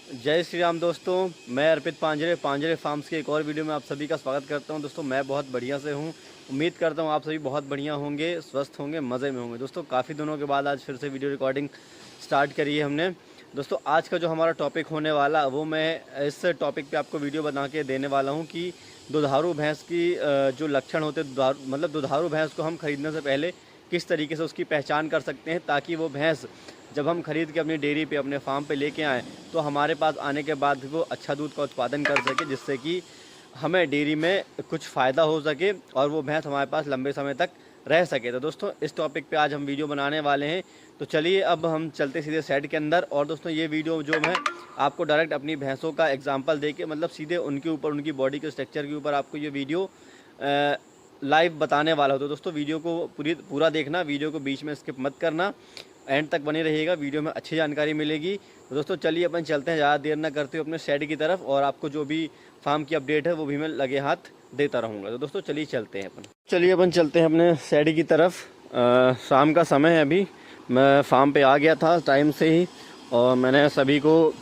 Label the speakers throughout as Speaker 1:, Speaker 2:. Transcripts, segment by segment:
Speaker 1: जय श्री राम दोस्तों। मैं अर्पित पांजरे फार्म्स के एक और वीडियो में आप सभी का स्वागत करता हूं। दोस्तों मैं बहुत बढ़िया से हूं। उम्मीद करता हूं आप सभी बहुत बढ़िया होंगे, स्वस्थ होंगे, मज़े में होंगे। दोस्तों काफ़ी दिनों के बाद आज फिर से वीडियो रिकॉर्डिंग स्टार्ट करी है हमने। दोस्तों आज का जो हमारा टॉपिक होने वाला वो मैं इस टॉपिक पे आपको वीडियो बना के देने वाला हूँ कि दुधारू भैंस की जो लक्षण होते हैं, दुधारू भैंस को हम खरीदने से पहले किस तरीके से उसकी पहचान कर सकते हैं, ताकि वो भैंस जब हम खरीद के अपनी डेयरी पे, अपने फार्म पे लेके आएँ तो हमारे पास आने के बाद वो अच्छा दूध का उत्पादन कर सके, जिससे कि हमें डेयरी में कुछ फ़ायदा हो सके और वो भैंस हमारे पास लंबे समय तक रह सके। तो दोस्तों इस टॉपिक पे आज हम वीडियो बनाने वाले हैं। तो चलिए अब हम चलते सीधे शेड के अंदर। और दोस्तों ये वीडियो जो मैं आपको डायरेक्ट अपनी भैंसों का एग्जांपल दे के, मतलब सीधे उनके ऊपर, उनकी बॉडी के स्ट्रक्चर के ऊपर आपको ये वीडियो लाइव बताने वाला हो। तो दोस्तों वीडियो को पूरा देखना, वीडियो को बीच में स्किप मत करना, एंड तक बने रहिएगा, वीडियो में अच्छी जानकारी मिलेगी। तो दोस्तों चलिए अपन चलते हैं, ज़्यादा देर ना करते हुए अपने शेड की तरफ, और आपको जो भी फार्म की अपडेट है वो भी मैं लगे हाथ देता रहूँगा। तो दोस्तों चलिए चलते हैं अपन चलते हैं अपने शेड की तरफ। शाम का समय है, अभी मैं फार्म पे आ गया था टाइम से ही, और मैंने सभी को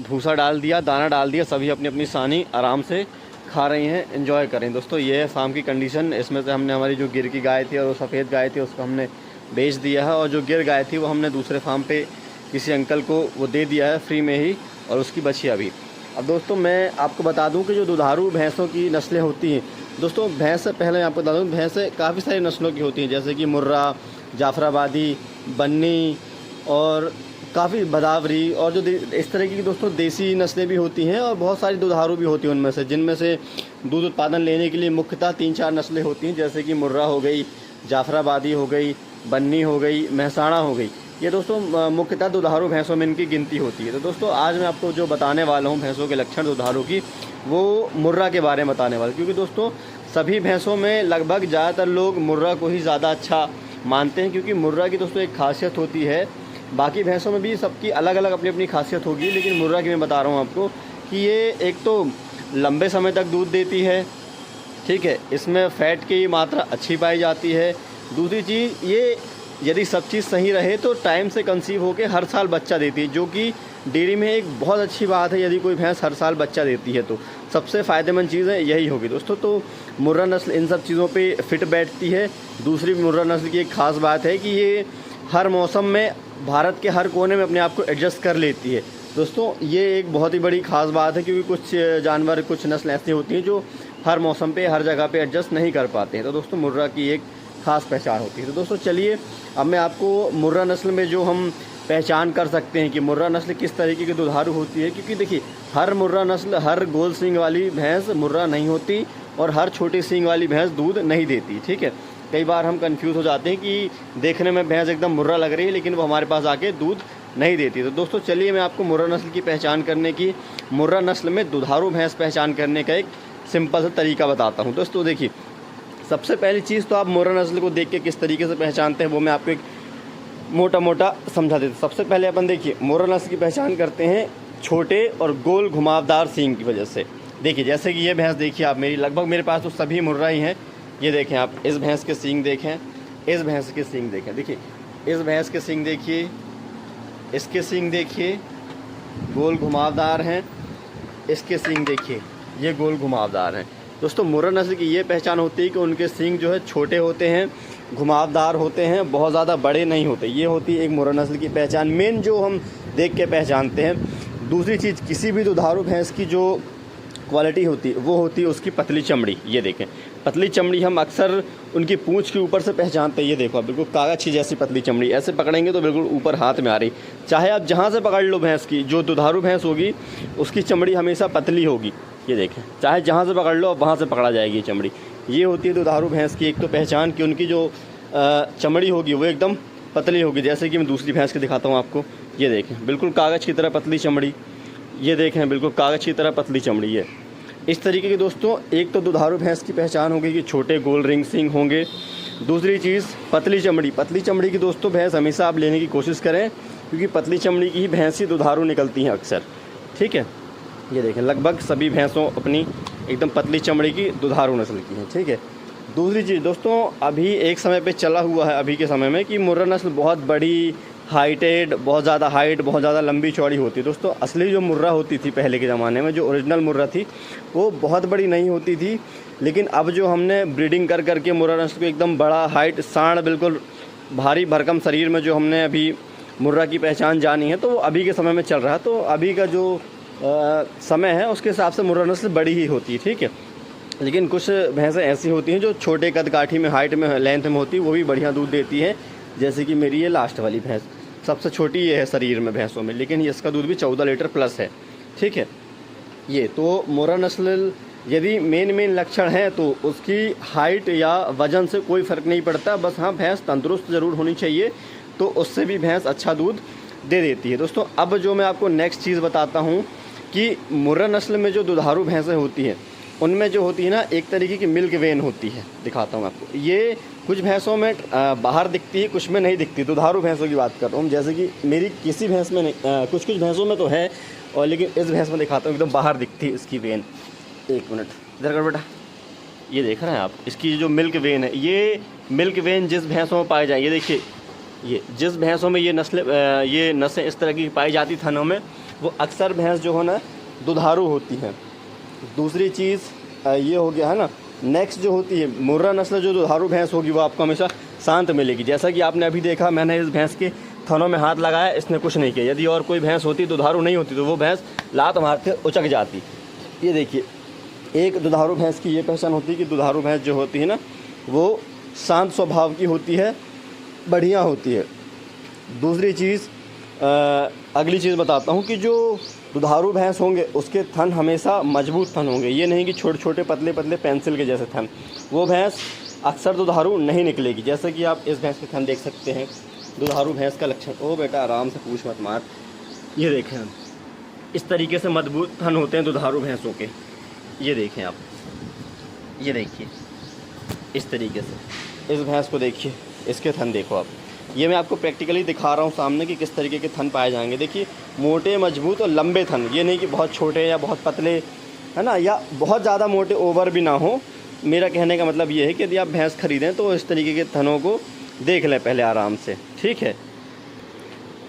Speaker 1: भूसा डाल दिया, दाना डाल दिया। सभी अपनी अपनी सानी आराम से खा रही हैं, एंजॉय करें। दोस्तों ये है फार्म की कंडीशन। इसमें से हमने हमारी जो गिर की गाय थी और वो सफ़ेद गाय थी उसको हमने बेच दिया है, और जो गिर गाय थी वो हमने दूसरे फार्म पे किसी अंकल को वो दे दिया है फ्री में ही, और उसकी बछिया भी। अब दोस्तों मैं आपको बता दूं कि जो दुधारू भैंसों की नस्लें होती हैं, दोस्तों भैंस से पहले मैं आपको बता दूं भैंसें काफ़ी सारी नस्लों की होती हैं, जैसे कि मुर्रा, जाफराबादी, बन्नी और काफ़ी भदावरी, और जो इस तरह की दोस्तों देसी नस्लें भी होती हैं, और बहुत सारी दुधारू भी होती हैं उनमें से, जिनमें से दूध उत्पादन लेने के लिए मुख्यतः 3-4 नस्लें होती हैं, जैसे कि मुर्रा हो गई, जाफराबादी हो गई, बन्नी हो गई, महसाणा हो गई। ये दोस्तों मुख्यतः दुधारू भैंसों में इनकी गिनती होती है। तो दोस्तों आज मैं आपको जो बताने वाला हूँ भैंसों के लक्षण दुधारू की, वो मुर्रा के बारे में बताने वाला, क्योंकि दोस्तों सभी भैंसों में लगभग ज़्यादातर लोग मुर्रा को ही ज़्यादा अच्छा मानते हैं, क्योंकि मुर्रा की दोस्तों एक खासियत होती है। बाकी भैंसों में भी सबकी अलग अलग अपनी अपनी खासियत होगी, लेकिन मुर्रा की मैं बता रहा हूँ आपको कि ये एक तो लंबे समय तक दूध देती है, ठीक है, इसमें फ़ैट की मात्रा अच्छी पाई जाती है। दूसरी चीज़, ये यदि सब चीज़ सही रहे तो टाइम से कंसीव होकर हर साल बच्चा देती है, जो कि डेयरी में एक बहुत अच्छी बात है। यदि कोई भैंस हर साल बच्चा देती है तो सबसे फ़ायदेमंद चीज़ है यही होगी दोस्तों। तो मुर्रा नस्ल इन सब चीज़ों पे फिट बैठती है। दूसरी मुर्रा नस्ल की एक ख़ास बात है कि ये हर मौसम में भारत के हर कोने में अपने आप को एडजस्ट कर लेती है। दोस्तों ये एक बहुत ही बड़ी ख़ास बात है, क्योंकि कुछ जानवर, कुछ नस्ल ऐसी होती हैं जो हर मौसम पे, हर जगह पे एडजस्ट नहीं कर पाते हैं। तो दोस्तों मुर्रा की एक ख़ास पहचान होती है। तो दोस्तों चलिए अब मैं आपको मुर्रा नस्ल में जो हम पहचान कर सकते हैं कि मुर्रा नस्ल किस तरीके की दुधारू होती है, क्योंकि देखिए हर मुर्रा नस्ल, हर गोल सींग वाली भैंस मुर्रा नहीं होती, और हर छोटी सींग वाली भैंस दूध नहीं देती, ठीक है। कई बार हम कंफ्यूज हो जाते हैं कि देखने में भैंस एकदम मुर्रा लग रही है, लेकिन वो हमारे पास आके दूध नहीं देती। तो दोस्तों चलिए मैं आपको मुर्रा नस्ल की पहचान करने की, मुर्रा नस्ल में दुधारू भैंस पहचान करने का एक सिंपल सा तरीका बताता हूँ। दोस्तों देखिए, सबसे पहली चीज़ तो आप मुर्रा नस्ल को देख के किस तरीके से पहचानते हैं वो मैं आपको एक मोटा समझा देता हूँ। सबसे पहले अपन देखिए मुर्रा नस्ल की पहचान करते हैं छोटे और गोल घुमावदार सींग की वजह से। देखिए जैसे कि ये भैंस देखिए आप, मेरी लगभग मेरे पास तो सभी मुर्रा ही हैं। ये देखें आप, इस भैंस के सींग देखें, इस भैंस के सींग देखें, देखिए इस भैंस के सींग देखिए, इसके सींग देखिए गोल घुमावदार हैं, इसके सींग देखिए ये गोल घुमावदार हैं। दोस्तों मुर्रा नस्ल की ये पहचान होती है कि उनके सींग जो है छोटे होते हैं, घुमावदार होते हैं, बहुत ज़्यादा बड़े नहीं होते। ये होती है एक मुर्रा नस्ल की पहचान, मेन जो हम देख के पहचानते हैं। दूसरी चीज़, किसी भी दुधारू भैंस की जो क्वालिटी होती है वो होती है उसकी पतली चमड़ी। ये देखें पतली चमड़ी हम अक्सर उनकी पूंछ के ऊपर से पहचानते हैं। ये देखो आप, बिल्कुल कागज़ की जैसी पतली चमड़ी, ऐसे पकड़ेंगे तो बिल्कुल ऊपर हाथ में आ रही। चाहे आप जहाँ से पकड़ लो भैंस की, जो दुधारू भैंस होगी उसकी चमड़ी हमेशा पतली होगी। ये देखें, चाहे जहाँ से पकड़ लो वहाँ से पकड़ा जाएगी चमड़ी। ये होती है दुधारू भैंस की एक तो पहचान कि उनकी जो चमड़ी होगी वो एकदम पतली होगी। जैसे कि मैं दूसरी भैंस की दिखाता हूँ आपको। ये देखें बिल्कुल कागज़ की तरह पतली चमड़ी, ये देखें बिल्कुल कागज़ की तरह पतली चमड़ी है। इस तरीके की दोस्तों एक तो दुधारू भैंस की पहचान होगी कि छोटे गोल रिंग सींग होंगे। दूसरी चीज़ पतली चमड़ी। पतली चमड़ी की दोस्तों भैंस हमेशा आप लेने की कोशिश करें, क्योंकि पतली चमड़ी की ही भैंस ही दुधारू निकलती हैं अक्सर, ठीक है। ये देखें लगभग सभी भैंसों अपनी एकदम पतली चमड़ी की दुधारू नस्ल की हैं, ठीक है। दूसरी चीज़ दोस्तों, अभी एक समय पे चला हुआ है अभी के समय में कि मुर्रा नस्ल बहुत बड़ी हाइटेड, बहुत ज़्यादा हाइट, बहुत ज़्यादा लंबी चौड़ी होती है। दोस्तों असली जो मुर्रा होती थी पहले के ज़माने में, जो ओरिजिनल मुर्रा थी, वो बहुत बड़ी नहीं होती थी। लेकिन अब जो हमने ब्रीडिंग कर करके मुर्रा नस्ल को एकदम बड़ा हाइट, सांड, बिल्कुल भारी भरकम शरीर में जो हमने अभी मुर्रा की पहचान जानी है, तो वो अभी के समय में चल रहा है। तो अभी का जो समय है उसके हिसाब से मुर्रा नस्ल बड़ी ही होती है, ठीक है। लेकिन कुछ भैंसें ऐसी होती हैं जो छोटे कद काठी में, हाइट में, लेंथ में होती है, वो भी बढ़िया दूध देती है। जैसे कि मेरी ये लास्ट वाली भैंस सबसे छोटी ये है शरीर में भैंसों में, लेकिन इसका दूध भी 14 लीटर प्लस है, ठीक है। ये तो मुर्रा नस्ल यदि मेन लक्षण है तो उसकी हाइट या वज़न से कोई फ़र्क नहीं पड़ता। बस हाँ, भैंस तंदुरुस्त ज़रूर होनी चाहिए, तो उससे भी भैंस अच्छा दूध दे देती है। दोस्तों अब जो मैं आपको नेक्स्ट चीज़ बताता हूँ कि मुर्रा नस्ल में जो दुधारू भैंसें होती हैं, उनमें जो होती है ना, एक तरीके की मिल्क वेन होती है। दिखाता हूँ आपको। ये कुछ भैंसों में बाहर दिखती है, कुछ में नहीं दिखती। दुधारू भैंसों की बात कर रहा हूँ, जैसे कि मेरी किसी भैंस में नहीं, कुछ भैंसों में तो है, और लेकिन इस भैंस में दिखाता हूँ एकदम बाहर दिखती है इसकी वेन। एक मिनट इधर कर बेटा, ये देख रहे हैं आप, इसकी जो मिल्क वेन है, ये मिल्क वेन जिस भैंसों में पाई जाए, ये देखिए, ये जिस भैंसों में ये नसें इस तरह की पाई जाती थनों में, वो अक्सर भैंस जो है ना दुधारू होती हैं। दूसरी चीज़ ये हो गया है ना। नेक्स्ट जो होती है मुर्रा नस्ल, जो दुधारू भैंस होगी वो आपको हमेशा शांत मिलेगी। जैसा कि आपने अभी देखा, मैंने इस भैंस के थनों में हाथ लगाया, इसने कुछ नहीं किया। यदि और कोई भैंस होती, दुधारू नहीं होती, तो वो भैंस लात मारते उचक जाती। ये देखिए, एक दुधारू भैंस की ये पहचान होती है कि दुधारू भैंस जो होती है ना, वो शांत स्वभाव की होती है, बढ़िया होती है। दूसरी चीज़, अगली चीज़ बताता हूँ कि जो दुधारू भैंस होंगे उसके थन हमेशा मजबूत थन होंगे। ये नहीं कि छोटे छोटे पतले पतले पेंसिल के जैसे थन। वो भैंस अक्सर दुधारू नहीं निकलेगी। जैसे कि आप इस भैंस के थन देख सकते हैं, दुधारू भैंस का लक्षण। ओ बेटा आराम से, पूछ मत मार। ये देखें, इस तरीके से मजबूत थन होते हैं दुधारू भैंसों के। ये देखें आप, ये देखिए इस तरीके से। इस भैंस को देखिए, इसके थन देखो आप। ये मैं आपको प्रैक्टिकली दिखा रहा हूँ सामने कि किस तरीके के थन पाए जाएंगे। देखिए, मोटे, मजबूत और लंबे थन। ये नहीं कि बहुत छोटे या बहुत पतले, है ना, या बहुत ज़्यादा मोटे ओवर भी ना हो। मेरा कहने का मतलब ये है कि यदि आप भैंस ख़रीदें तो इस तरीके के थनों को देख लें पहले आराम से, ठीक है।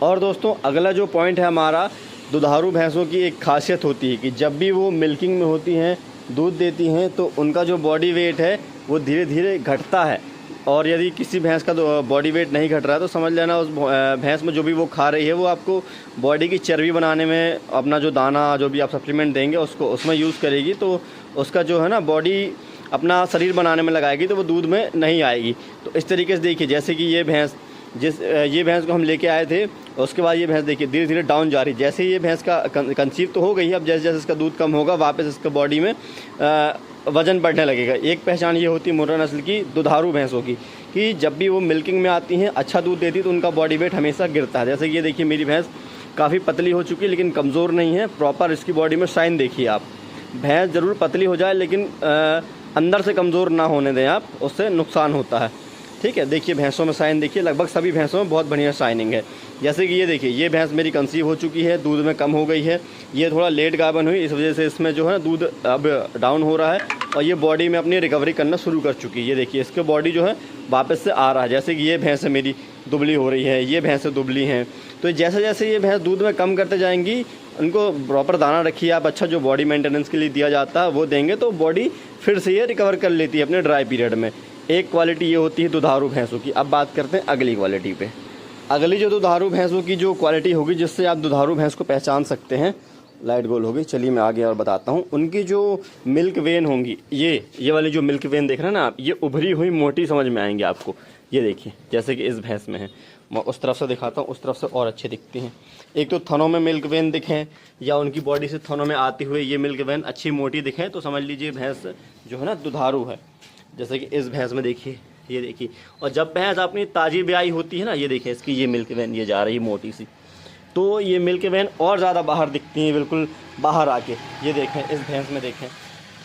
Speaker 1: और दोस्तों अगला जो पॉइंट है हमारा, दुधारू भैंसों की एक खासियत होती है कि जब भी वो मिल्किंग में होती हैं, दूध देती हैं, तो उनका जो बॉडी वेट है वो धीरे धीरे घटता है। और यदि किसी भैंस का बॉडी वेट नहीं घट रहा है तो समझ लेना उस भैंस में जो भी वो खा रही है वो आपको बॉडी की चर्बी बनाने में, अपना जो दाना, जो भी आप सप्लीमेंट देंगे उसको उसमें यूज़ करेगी, तो उसका जो है ना बॉडी अपना शरीर बनाने में लगाएगी, तो वो दूध में नहीं आएगी। तो इस तरीके से देखिए, जैसे कि ये भैंस, ये भैंस को हम लेके आए थे, उसके बाद ये भैंस देखिए धीरे धीरे डाउन जा रही। जैसे ये भैंस का कंसीव तो हो गई है, अब जैसे जैसे इसका दूध कम होगा, वापस इसका बॉडी में वज़न बढ़ने लगेगा। एक पहचान ये होती है मुर्रा नस्ल की दुधारू भैंसों की कि जब भी वो मिल्किंग में आती हैं, अच्छा दूध देती है, तो उनका बॉडी वेट हमेशा गिरता है। जैसे कि ये देखिए, मेरी भैंस काफ़ी पतली हो चुकी है लेकिन कमज़ोर नहीं है। प्रॉपर इसकी बॉडी में शाइन देखिए आप। भैंस ज़रूर पतली हो जाए लेकिन अंदर से कमज़ोर ना होने दें आप, उससे नुकसान होता है, ठीक है। देखिए भैंसों में शाइन देखिए, लगभग सभी भैंसों में बहुत बढ़िया शाइनिंग है। जैसे कि ये देखिए, ये भैंस मेरी कंसीव हो चुकी है, दूध में कम हो गई है। ये थोड़ा लेट गाभन हुई, इस वजह से इसमें जो है दूध अब डाउन हो रहा है और ये बॉडी में अपनी रिकवरी करना शुरू कर चुकी है। ये देखिए, इसके बॉडी जो है वापस से आ रहा है। जैसे कि ये भैंस है मेरी दुबली हो रही है, ये भैंसें दुबली हैं। तो जैसे जैसे ये भैंस दूध में कम करते जाएंगी, उनको प्रॉपर दाना रखिए आप, अच्छा जो बॉडी मेंटेनेंस के लिए दिया जाता है वो देंगे, तो बॉडी फिर से ये रिकवर कर लेती है अपने ड्राई पीरियड में। एक क्वालिटी ये होती है दुधारू भैंसों की। अब बात करते हैं अगली क्वालिटी पे। अगली जो दुधारू भैंसों की जो क्वालिटी होगी जिससे आप दुधारू भैंस को पहचान सकते हैं, लाइट गोल होगी, चलिए मैं आगे और बताता हूँ। उनकी जो मिल्क वेन होंगी, ये वाली जो मिल्क वेन देख रहे हैं ना आप, ये उभरी हुई मोटी समझ में आएंगे आपको। ये देखिए, जैसे कि इस भैंस में है, मैं उस तरफ से दिखाता हूँ, उस तरफ से और अच्छे दिखती हैं। एक तो थनों में मिल्क वेन दिखें या उनकी बॉडी से थनों में आती हुई ये मिल्क वेन अच्छी मोटी दिखें, तो समझ लीजिए भैंस जो है ना दुधारू है। जैसे कि इस भैंस में देखिए, ये देखिए। और जब भैंस अपनी ताज़ी ब्याई होती है ना, ये देखिए इसकी ये मिल्क वेन ये जा रही मोटी सी, तो ये मिल्क वेन और ज़्यादा बाहर दिखती हैं, बिल्कुल बाहर आके। ये देखें इस भैंस में देखें,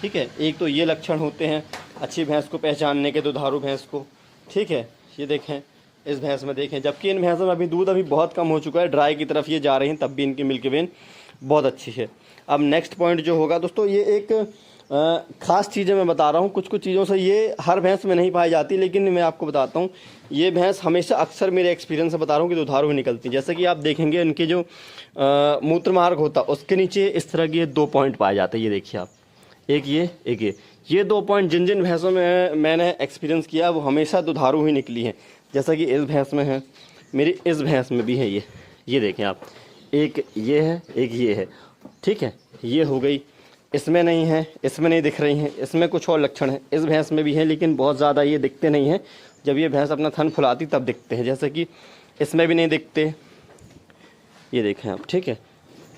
Speaker 1: ठीक है। एक तो ये लक्षण होते हैं अच्छी भैंस को पहचानने के, दुधारू भैंस को, ठीक है। ये देखें इस भैंस में देखें, जबकि इन भैंसों में अभी दूध अभी बहुत कम हो चुका है, ड्राई की तरफ ये जा रही हैं, तब भी इनकी मिल्क वेन बहुत अच्छी है। अब नेक्स्ट पॉइंट जो होगा दोस्तों, ये एक ख़ास चीज़ें मैं बता रहा हूँ। कुछ कुछ चीज़ों से ये हर भैंस में नहीं पाई जाती, लेकिन मैं आपको बताता हूँ ये भैंस हमेशा अक्सर मेरे एक्सपीरियंस से बता रहा हूँ कि दुधारू ही निकलती है। जैसे कि आप देखेंगे इनके जो मूत्र मार्ग होता है उसके नीचे इस तरह के ये 2 पॉइंट पाए जाते हैं। ये देखिए आप, एक ये 2 पॉइंट जिन जिन भैंसों में मैंने एक्सपीरियंस किया वो हमेशा दुधारू ही निकली हैं। जैसा कि इस भैंस में है, मेरी इस भैंस में भी है। ये देखें आप, एक ये है, एक ये है, ठीक है, ये हो गई। इसमें नहीं है, इसमें नहीं दिख रही हैं, इसमें कुछ और लक्षण है। इस भैंस में भी है लेकिन बहुत ज़्यादा ये दिखते नहीं हैं। जब ये भैंस अपना थन फुलाती तब दिखते हैं, जैसे कि इसमें भी नहीं दिखते। ये देखें आप, ठीक है,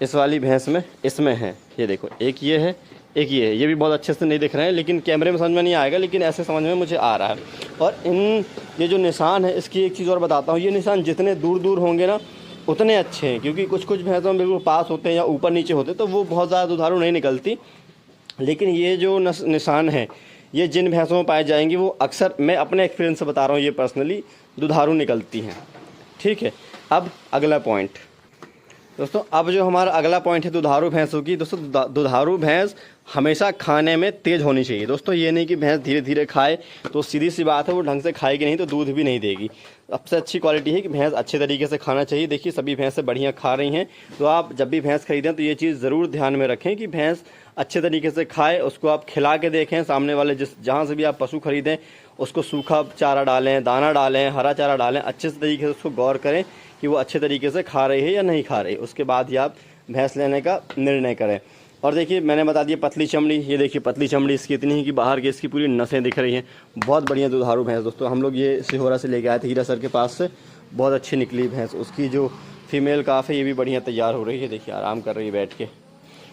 Speaker 1: इस वाली भैंस में इसमें है। ये देखो, एक ये है, एक ये है। ये भी बहुत अच्छे से नहीं दिख रहे हैं लेकिन कैमरे में समझ में नहीं आएगा, लेकिन ऐसे समझ में मुझे आ रहा है। और ये जो निशान है, इसकी एक चीज़ और बताता हूँ, ये निशान जितने दूर दूर होंगे ना उतने अच्छे हैं, क्योंकि कुछ भैंसों में बिल्कुल पास होते हैं या ऊपर नीचे होते हैं तो वो बहुत ज़्यादा दुधारू नहीं निकलती। लेकिन ये जो निशान है, ये जिन भैंसों में पाए जाएंगी वो अक्सर, मैं अपने एक्सपीरियंस से बता रहा हूँ, ये पर्सनली दुधारू निकलती हैं। ठीक है, अब अगला पॉइंट दोस्तों, अब जो हमारा अगला पॉइंट है दुधारू भैंसों की। दोस्तों दुधारू भैंस हमेशा खाने में तेज़ होनी चाहिए। दोस्तों ये नहीं कि भैंस धीरे धीरे खाए, तो सीधी सी बात है वो ढंग से खाएगी नहीं तो दूध भी नहीं देगी। सबसे अच्छी क्वालिटी है कि भैंस अच्छे तरीके से खाना चाहिए। देखिए सभी भैंसें बढ़िया खा रही हैं, तो आप जब भी भैंस खरीदें तो ये चीज़ ज़रूर ध्यान में रखें कि भैंस अच्छे तरीके से खाए। उसको आप खिला के देखें, सामने वाले जहाँ से भी आप पशु खरीदें उसको सूखा चारा डालें, दाना डालें, हरा चारा डालें, अच्छे से तरीके से उसको गौर करें कि वो अच्छे तरीके से खा रही है या नहीं खा रही। उसके बाद ही आप भैंस लेने का निर्णय करें। और देखिए मैंने बता दिया पतली चमड़ी, ये देखिए पतली चमड़ी इसकी इतनी है कि बाहर की इसकी पूरी नसें दिख रही हैं। बहुत बढ़िया दुधारू भैंस दोस्तों, हम लोग ये सिहोरा से लेके आए थे, हीरा सर के पास से। बहुत अच्छी निकली भैंस। उसकी जो फीमेल काफ है ये भी बढ़िया तैयार हो रही है, देखिए आराम कर रही है बैठ के।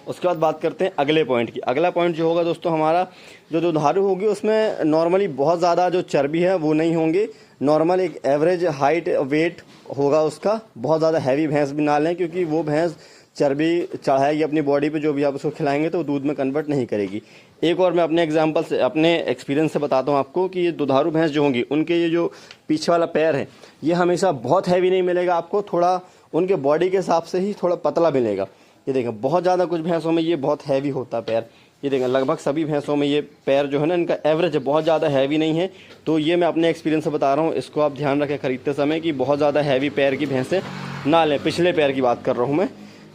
Speaker 1: उसके बाद बात करते हैं अगले पॉइंट की। अगला पॉइंट जो होगा दोस्तों, हमारा जो दुधारू होगी उसमें नॉर्मली बहुत ज़्यादा जो चर्बी है वो नहीं होंगे। नॉर्मल एक एवरेज हाइट वेट होगा उसका। बहुत ज़्यादा हैवी भैंस भी ना लें, क्योंकि वो भैंस चर्बी चढ़ाएगी अपनी बॉडी पे, जो भी आप उसको खिलाएंगे तो दूध में कन्वर्ट नहीं करेगी। एक और मैं अपने एग्जांपल से, अपने एक्सपीरियंस से बताता हूँ आपको कि ये दुधारू भैंस जो होंगी उनके ये जो पीछे वाला पैर है ये हमेशा बहुत हैवी नहीं मिलेगा आपको, थोड़ा उनके बॉडी के हिसाब से ही थोड़ा पतला मिलेगा। ये देखें, बहुत ज़्यादा कुछ भैंसों में ये बहुत हैवी होता है पैर। ये देखें लगभग सभी भैंसों में ये पैर जो है ना इनका एवरेज है, बहुत ज़्यादा हैवी नहीं है। तो ये मैं अपने एक्सपीरियंस से बता रहा हूँ, इसको आप ध्यान रखें खरीदते समय कि बहुत ज़्यादा हैवी पैर की भैंसें ना लें। पिछले पैर की बात कर रहा हूँ मैं।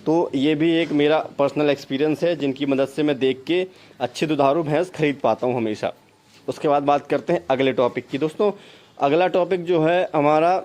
Speaker 1: तो ये भी एक मेरा पर्सनल एक्सपीरियंस है जिनकी मदद से मैं देख के अच्छी दुधारू भैंस खरीद पाता हूँ हमेशा। उसके बाद बात करते हैं अगले टॉपिक की। दोस्तों अगला टॉपिक जो है हमारा,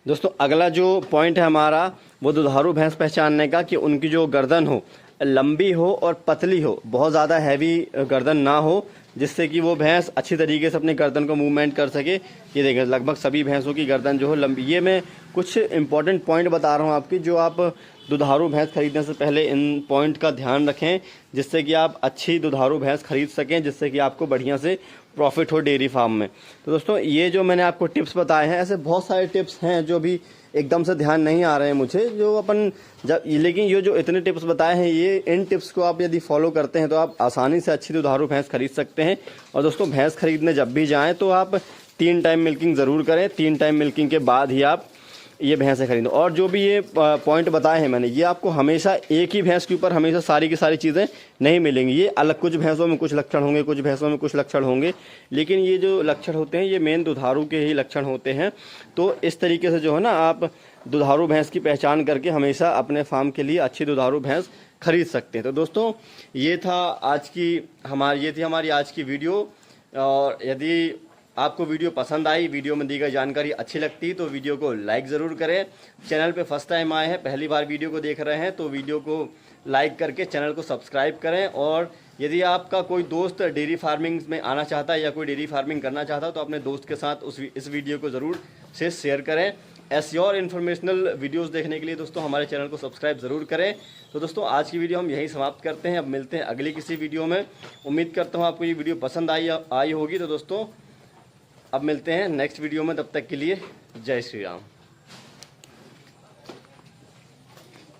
Speaker 1: दोस्तों अगला जो पॉइंट है हमारा वो दुधारू भैंस पहचानने का, कि उनकी जो गर्दन हो लंबी हो और पतली हो, बहुत ज़्यादा हैवी गर्दन ना हो, जिससे कि वो भैंस अच्छी तरीके से अपनी गर्दन को मूवमेंट कर सके। ये देखें लगभग सभी भैंसों की गर्दन जो हो लंबी। ये मैं कुछ इंपॉर्टेंट पॉइंट बता रहा हूँ आपकी, जो आप दुधारू भैंस खरीदने से पहले इन पॉइंट का ध्यान रखें, जिससे कि आप अच्छी दुधारू भैंस खरीद सकें, जिससे कि आपको बढ़िया से प्रॉफिट हो डेयरी फार्म में। तो दोस्तों ये जो मैंने आपको टिप्स बताए हैं, ऐसे बहुत सारे टिप्स हैं जो भी एकदम से ध्यान नहीं आ रहे हैं मुझे, जो अपन जब, लेकिन ये जो इतने टिप्स बताए हैं, ये इन टिप्स को आप यदि फॉलो करते हैं तो आप आसानी से अच्छी दुधारू भैंस खरीद सकते हैं। और दोस्तों भैंस खरीदने जब भी जाएँ तो आप 3 टाइम मिल्किंग ज़रूर करें। 3 टाइम मिल्किंग के बाद ही आप ये भैंसें खरीदें। और जो भी ये पॉइंट बताए हैं मैंने, ये आपको हमेशा एक ही भैंस के ऊपर हमेशा सारी की सारी चीज़ें नहीं मिलेंगी। ये अलग, कुछ भैंसों में कुछ लक्षण होंगे, कुछ भैंसों में कुछ लक्षण होंगे, लेकिन ये जो लक्षण होते हैं ये मेन दुधारू के ही लक्षण होते हैं। तो इस तरीके से जो है ना, आप दुधारू भैंस की पहचान करके हमेशा अपने फार्म के लिए अच्छी दुधारू भैंस खरीद सकते हैं। तो दोस्तों ये थी हमारी आज की वीडियो। और यदि आपको वीडियो पसंद आई, वीडियो में दी गई जानकारी अच्छी लगती तो वीडियो को लाइक ज़रूर करें। चैनल पे फर्स्ट टाइम आए हैं, पहली बार वीडियो को देख रहे हैं, तो वीडियो को लाइक करके चैनल को सब्सक्राइब करें। और यदि आपका कोई दोस्त डेयरी फार्मिंग में आना चाहता है या कोई डेयरी फार्मिंग करना चाहता है तो अपने दोस्त के साथ इस वीडियो को ज़रूर से शेयर करें। ऐसी और इन्फॉर्मेशनल वीडियोस देखने के लिए दोस्तों हमारे चैनल को सब्सक्राइब ज़रूर करें। तो दोस्तों आज की वीडियो हम यहीं समाप्त करते हैं। अब मिलते हैं अगली किसी वीडियो में। उम्मीद करता हूँ आपको ये वीडियो पसंद आई होगी। तो दोस्तों अब मिलते हैं नेक्स्ट वीडियो में, तब तक के लिए जय श्री राम।